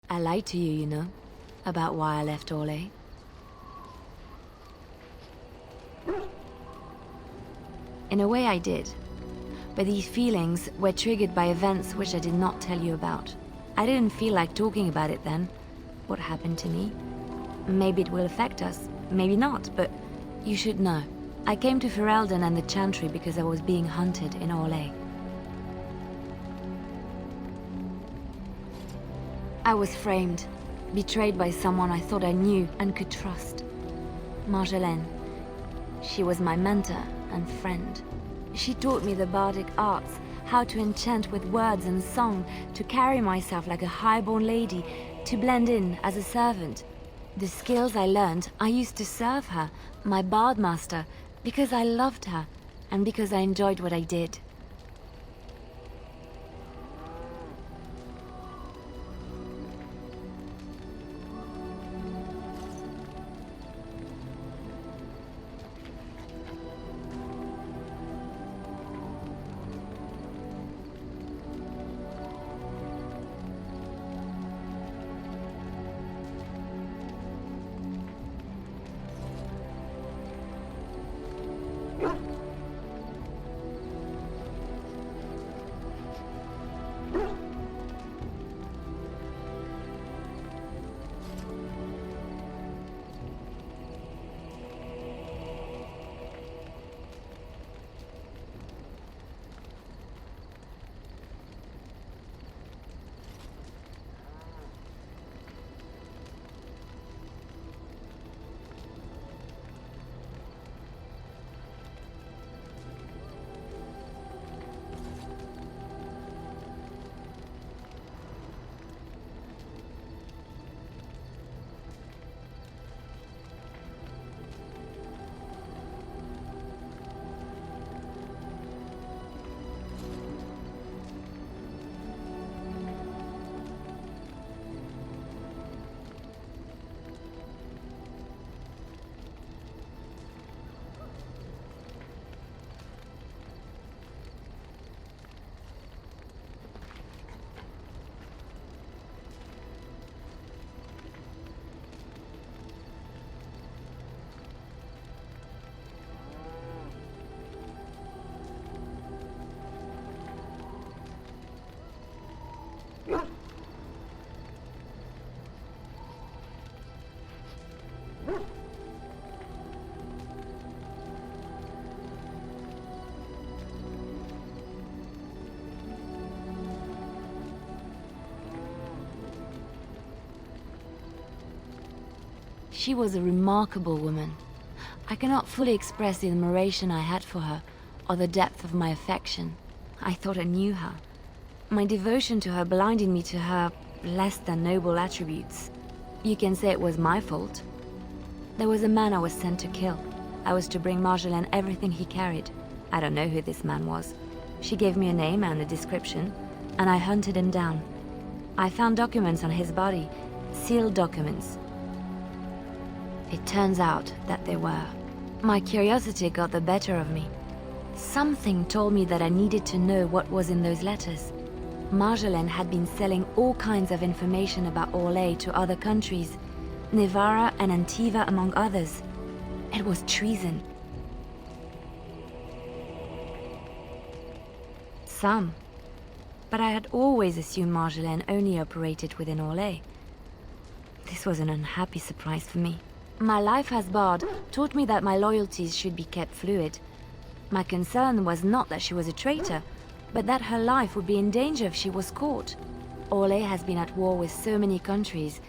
I lied to you, you know, about why I left Orlais. In a way I did, but these feelings were triggered by events which I did not tell you about. I didn't feel like talking about it then, what happened to me. Maybe it will affect us, maybe not, but you should know. I came to Ferelden and the Chantry because I was being hunted in Orlais. I was framed, betrayed by someone I thought I knew and could trust. Marjolaine. She was my mentor and friend. She taught me the bardic arts, how to enchant with words and song, to carry myself like a highborn lady, to blend in as a servant. The skills I learned, I used to serve her, my bard master, because I loved her, and because I enjoyed what I did. She was a remarkable woman. I cannot fully express the admiration I had for her, or the depth of my affection. I thought I knew her. My devotion to her blinded me to her less than noble attributes. You can say it was my fault. There was a man I was sent to kill. I was to bring Marjolaine everything he carried. I don't know who this man was. She gave me a name and a description, and I hunted him down. I found documents on his body, sealed documents. It turns out that they were. My curiosity got the better of me. Something told me that I needed to know what was in those letters. Marjolaine had been selling all kinds of information about Orlais to other countries, Nevarra and Antiva among others. It was treason. Some. But I had always assumed Marjolaine only operated within Orlais. This was an unhappy surprise for me. My life as bard taught me that my loyalties should be kept fluid. My concern was not that she was a traitor, but that her life would be in danger if she was caught. Orlais has been at war with so many countries.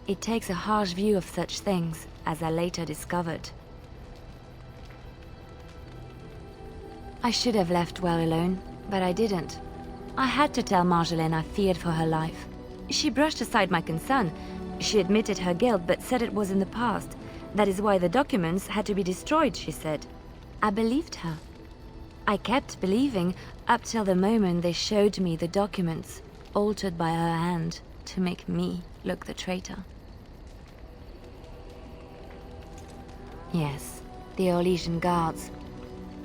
It takes a harsh view of such things, as I later discovered. I should have left well alone, but I didn't. I had to tell Marjolaine I feared for her life. She brushed aside my concern. She admitted her guilt, but said it was in the past. That is why the documents had to be destroyed, she said. I believed her. I kept believing up till the moment they showed me the documents, altered by her hand, to make me look the traitor. Yes, the Orlesian guards.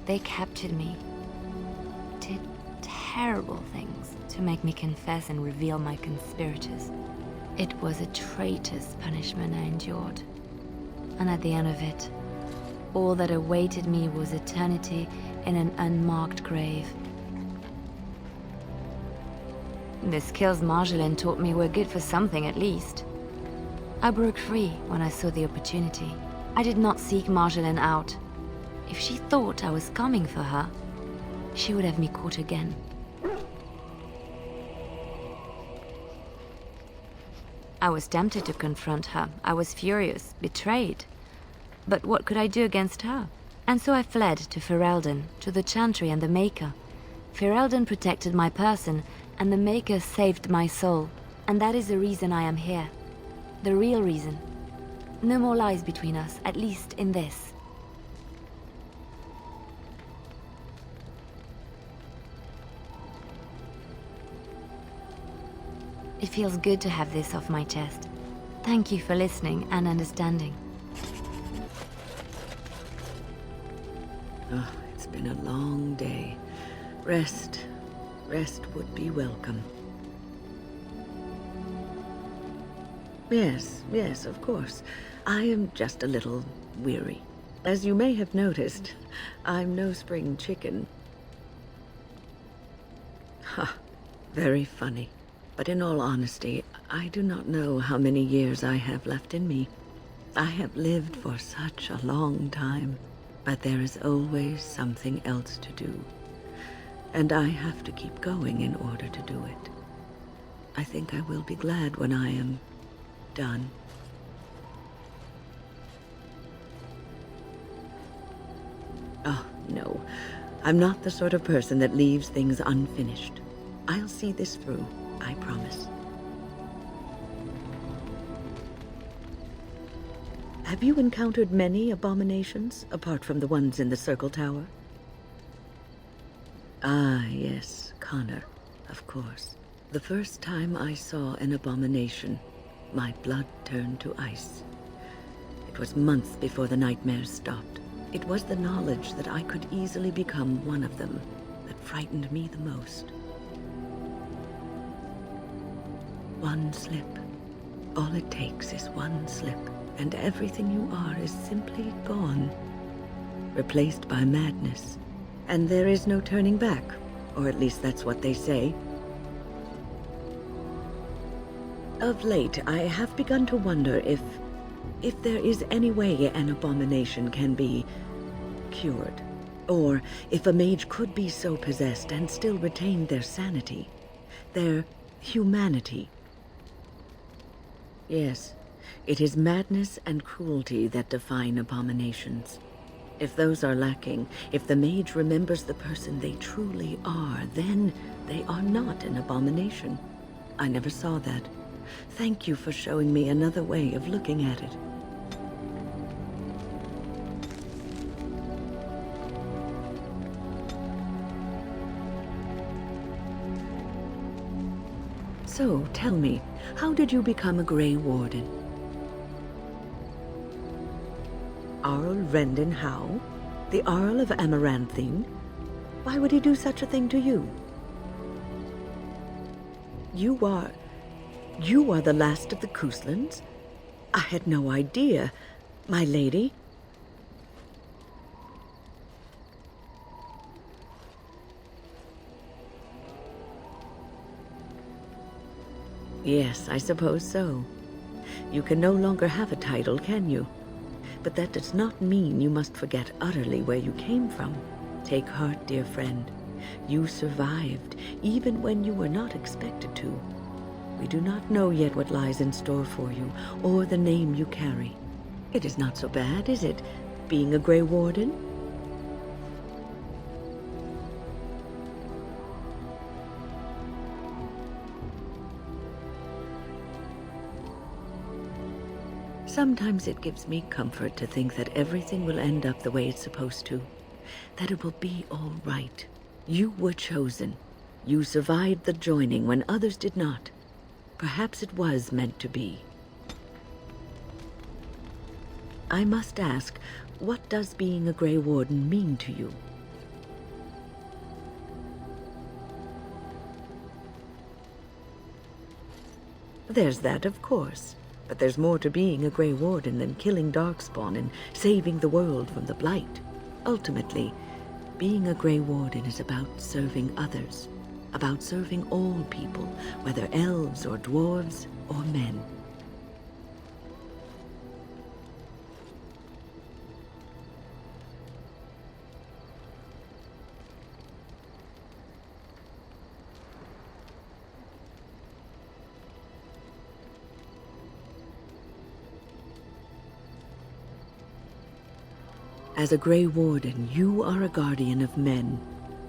They captured me. Did terrible things to make me confess and reveal my conspirators. It was a traitor's punishment I endured. And at the end of it, all that awaited me was eternity in an unmarked grave. The skills Marjolaine taught me were good for something at least. I broke free when I saw the opportunity. I did not seek Marjolaine out. If she thought I was coming for her, she would have me caught again. I was tempted to confront her. I was furious, betrayed. But what could I do against her? And so I fled to Ferelden, to the Chantry and the Maker. Ferelden protected my person, and the Maker saved my soul. And that is the reason I am here. The real reason. No more lies between us, at least in this. It feels good to have this off my chest. Thank you for listening and understanding. Oh, it's been a long day. Rest would be welcome. Yes, of course. I am just a little weary. As you may have noticed, I'm no spring chicken. Ha, very funny. But in all honesty, I do not know how many years I have left in me. I have lived for such a long time, but there is always something else to do. And I have to keep going in order to do it. I think I will be glad when I am done. Oh, no. I'm not the sort of person that leaves things unfinished. I'll see this through, I promise. Have you encountered many abominations, apart from the ones in the Circle Tower? Ah, yes, Connor, of course. The first time I saw an abomination, my blood turned to ice. It was months before the nightmares stopped. It was the knowledge that I could easily become one of them that frightened me the most. One slip. All it takes is one slip, and everything you are is simply gone. Replaced by madness. And there is no turning back, or at least that's what they say. Of late, I have begun to wonder if there is any way an abomination can be cured, or if a mage could be so possessed and still retain their sanity, their humanity. Yes, it is madness and cruelty that define abominations. If those are lacking, if the mage remembers the person they truly are, then they are not an abomination. I never saw that. Thank you for showing me another way of looking at it. So, tell me, how did you become a Grey Warden? Arl Rendon Howe? The Arl of Amaranthine? Why would he do such a thing to you? You are the last of the Couslands? I had no idea, my lady. Yes, I suppose so. You can no longer have a title, can you? But that does not mean you must forget utterly where you came from. Take heart, dear friend. You survived, even when you were not expected to. We do not know yet what lies in store for you, or the name you carry. It is not so bad, is it, being a Grey Warden? Sometimes it gives me comfort to think that everything will end up the way it's supposed to. That it will be all right. You were chosen. You survived the joining when others did not. Perhaps it was meant to be. I must ask, what does being a Grey Warden mean to you? There's that, of course. But there's more to being a Grey Warden than killing Darkspawn and saving the world from the Blight. Ultimately, being a Grey Warden is about serving others, about serving all people, whether elves or dwarves or men. As a Grey Warden, you are a guardian of men,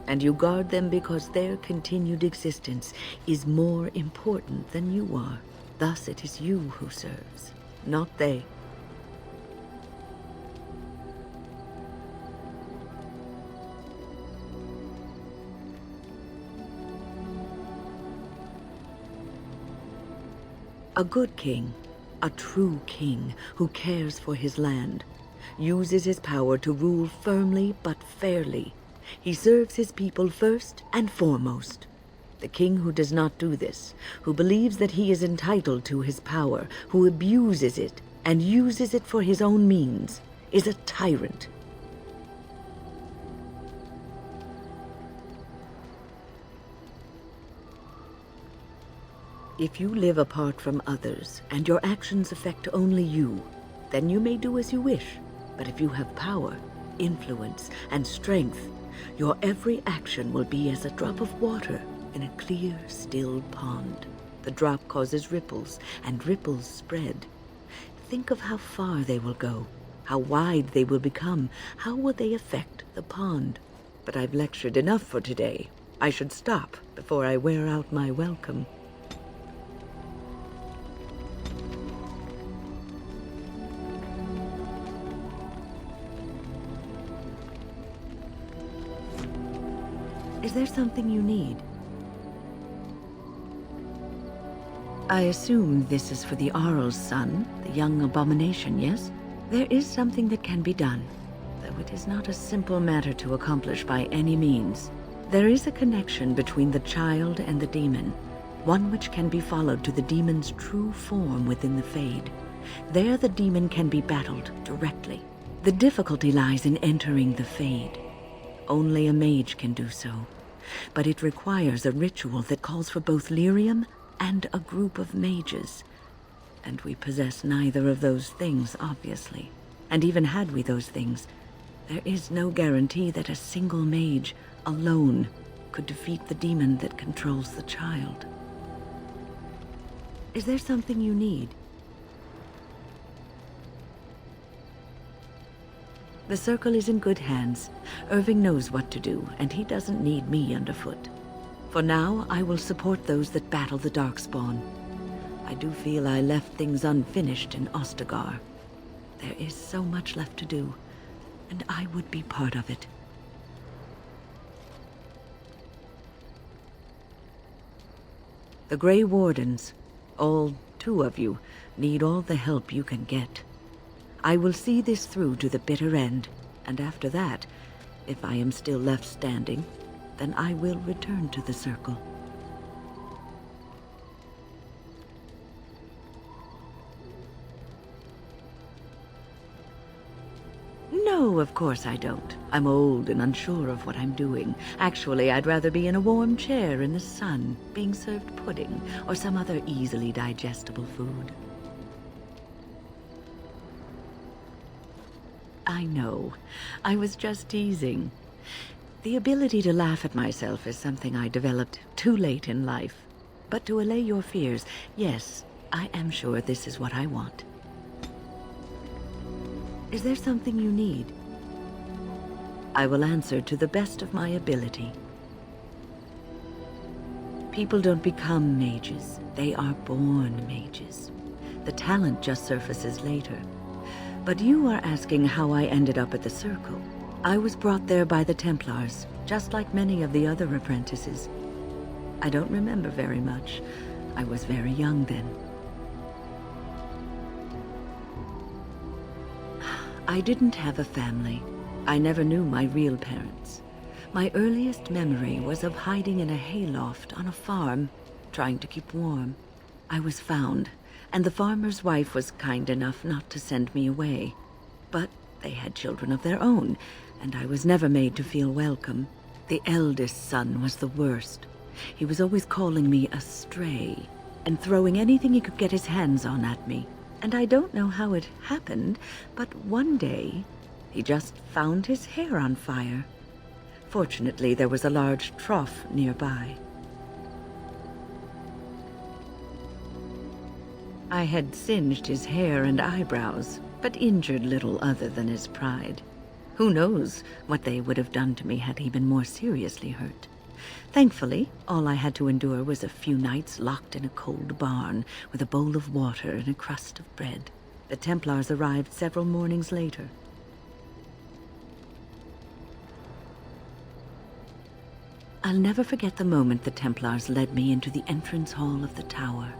and you guard them because their continued existence is more important than you are. Thus it is you who serves, not they. A good king, a true king who cares for his land, uses his power to rule firmly but fairly. He serves his people first and foremost. The king who does not do this, who believes that he is entitled to his power, who abuses it and uses it for his own means, is a tyrant. If you live apart from others and your actions affect only you, then you may do as you wish. But if you have power, influence, and strength, your every action will be as a drop of water in a clear, still pond. The drop causes ripples, and ripples spread. Think of how far they will go, how wide they will become, how will they affect the pond. But I've lectured enough for today. I should stop before I wear out my welcome. Is there something you need? I assume this is for the Arl's son, the young abomination, yes? There is something that can be done, though it is not a simple matter to accomplish by any means. There is a connection between the child and the demon, one which can be followed to the demon's true form within the Fade. There the demon can be battled directly. The difficulty lies in entering the Fade. Only a mage can do so, but it requires a ritual that calls for both lyrium and a group of mages. And we possess neither of those things, obviously. And even had we those things, there is no guarantee that a single mage, alone, could defeat the demon that controls the child. Is there something you need? The circle is in good hands. Irving knows what to do, and he doesn't need me underfoot. For now, I will support those that battle the Darkspawn. I do feel I left things unfinished in Ostagar. There is so much left to do, and I would be part of it. The Grey Wardens, all 2 of you, need all the help you can get. I will see this through to the bitter end, and after that, if I am still left standing, then I will return to the circle. No, of course I don't. I'm old and unsure of what I'm doing. Actually, I'd rather be in a warm chair in the sun, being served pudding or some other easily digestible food. I know. I was just teasing. The ability to laugh at myself is something I developed too late in life. But to allay your fears, yes, I am sure this is what I want. Is there something you need? I will answer to the best of my ability. People don't become mages. They are born mages. The talent just surfaces later. But you are asking how I ended up at the Circle. I was brought there by the Templars, just like many of the other apprentices. I don't remember very much. I was very young then. I didn't have a family. I never knew my real parents. My earliest memory was of hiding in a hayloft on a farm, trying to keep warm. I was found, and the farmer's wife was kind enough not to send me away. But they had children of their own, and I was never made to feel welcome. The eldest son was the worst. He was always calling me a stray, and throwing anything he could get his hands on at me. And I don't know how it happened, but one day, he just found his hair on fire. Fortunately, there was a large trough nearby. I had singed his hair and eyebrows, but injured little other than his pride. Who knows what they would have done to me had he been more seriously hurt. Thankfully, all I had to endure was a few nights locked in a cold barn with a bowl of water and a crust of bread. The Templars arrived several mornings later. I'll never forget the moment the Templars led me into the entrance hall of the tower.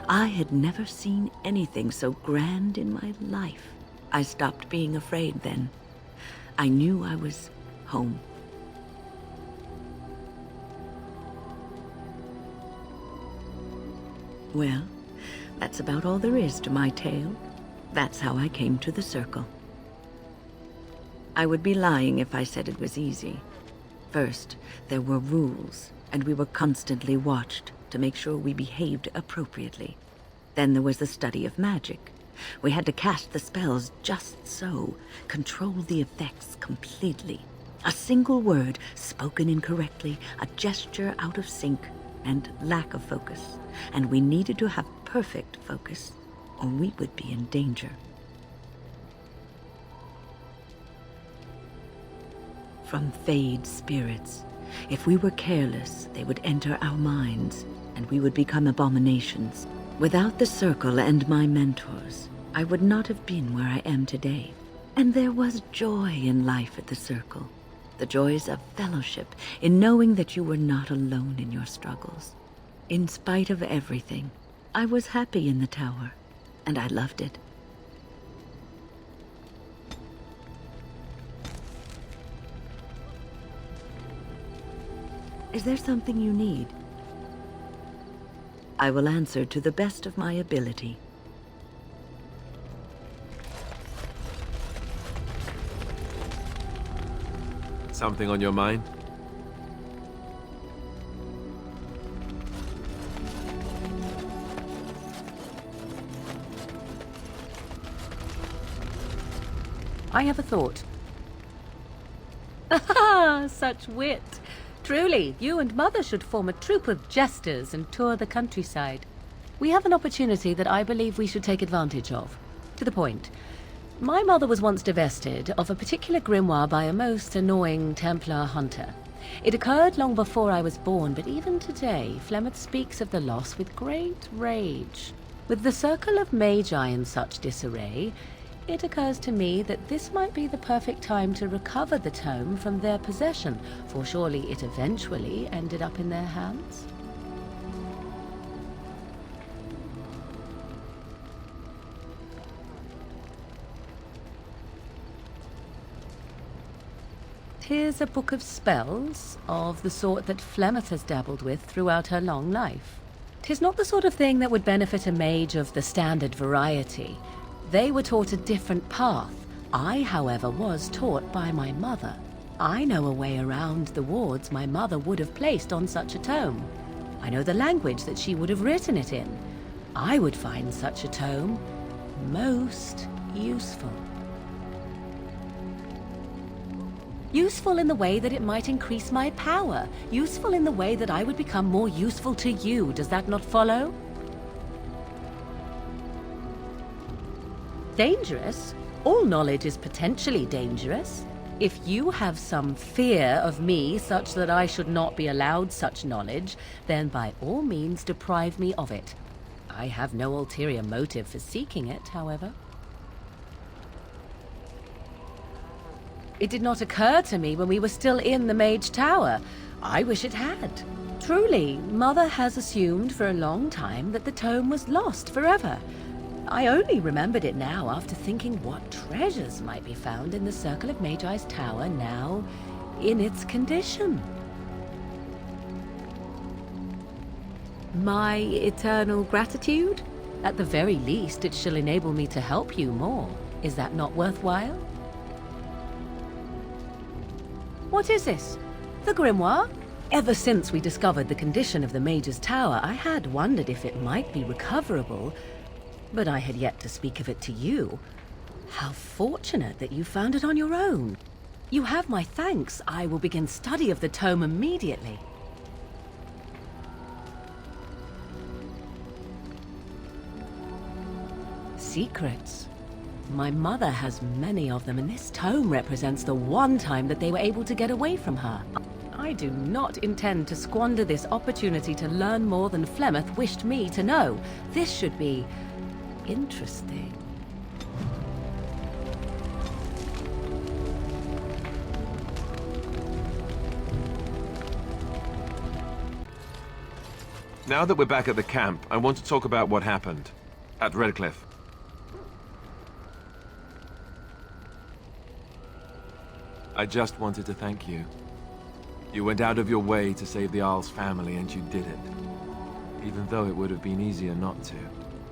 I had never seen anything so grand in my life. I stopped being afraid then. I knew I was home. Well, that's about all there is to my tale. That's how I came to the Circle. I would be lying if I said it was easy. First, there were rules, and we were constantly watched to make sure we behaved appropriately. Then there was the study of magic. We had to cast the spells just so, control the effects completely. A single word spoken incorrectly, a gesture out of sync, and lack of focus. And we needed to have perfect focus, or we would be in danger. From Fade spirits. If we were careless, they would enter our minds, and we would become abominations. Without the Circle and my mentors, I would not have been where I am today. And there was joy in life at the Circle. The joys of fellowship, in knowing that you were not alone in your struggles. In spite of everything, I was happy in the tower, and I loved it. Is there something you need? I will answer to the best of my ability. Something on your mind? I have a thought. Ah, such wit! Truly, you and Mother should form a troupe of jesters and tour the countryside. We have an opportunity that I believe we should take advantage of. To the point. My mother was once divested of a particular grimoire by a most annoying Templar hunter. It occurred long before I was born, but even today, Flemeth speaks of the loss with great rage. With the circle of magi in such disarray, it occurs to me that this might be the perfect time to recover the tome from their possession, for surely it eventually ended up in their hands. Here's a book of spells, of the sort that Flemeth has dabbled with throughout her long life. 'Tis not the sort of thing that would benefit a mage of the standard variety. They were taught a different path. I, however, was taught by my mother. I know a way around the wards my mother would have placed on such a tome. I know the language that she would have written it in. I would find such a tome most useful. Useful in the way that it might increase my power. Useful in the way that I would become more useful to you. Does that not follow? Dangerous? All knowledge is potentially dangerous. If you have some fear of me such that I should not be allowed such knowledge, then by all means deprive me of it. I have no ulterior motive for seeking it, however. It did not occur to me when we were still in the Mage Tower. I wish it had. Truly, Mother has assumed for a long time that the tome was lost forever. I only remembered it now after thinking what treasures might be found in the Circle of Magi's tower now in its condition. My eternal gratitude? At the very least, it shall enable me to help you more. Is that not worthwhile? What is this? The grimoire? Ever since we discovered the condition of the Mage's Tower, I had wondered if it might be recoverable, but I had yet to speak of it to you. How fortunate that you found it on your own. You have my thanks. I will begin study of the tome immediately. Secrets. My mother has many of them, and this tome represents the one time that they were able to get away from her. I do not intend to squander this opportunity to learn more than Flemeth wished me to know. This should be interesting. Now that we're back at the camp, I want to talk about what happened at Redcliffe. I just wanted to thank you. You went out of your way to save the Isle's family, and you did it. Even though it would have been easier not to.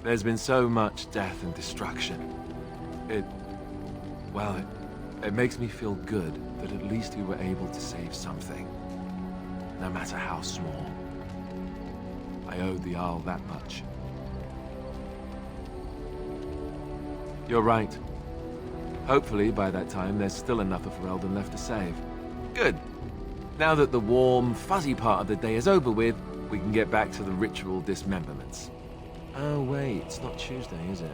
There's been so much death and destruction. It makes me feel good that at least we were able to save something. No matter how small. I owed the Isle that much. You're right. Hopefully, by that time, there's still enough of Ferelden left to save. Good. Now that the warm, fuzzy part of the day is over with, we can get back to the ritual dismemberments. Oh wait, it's not Tuesday, is it?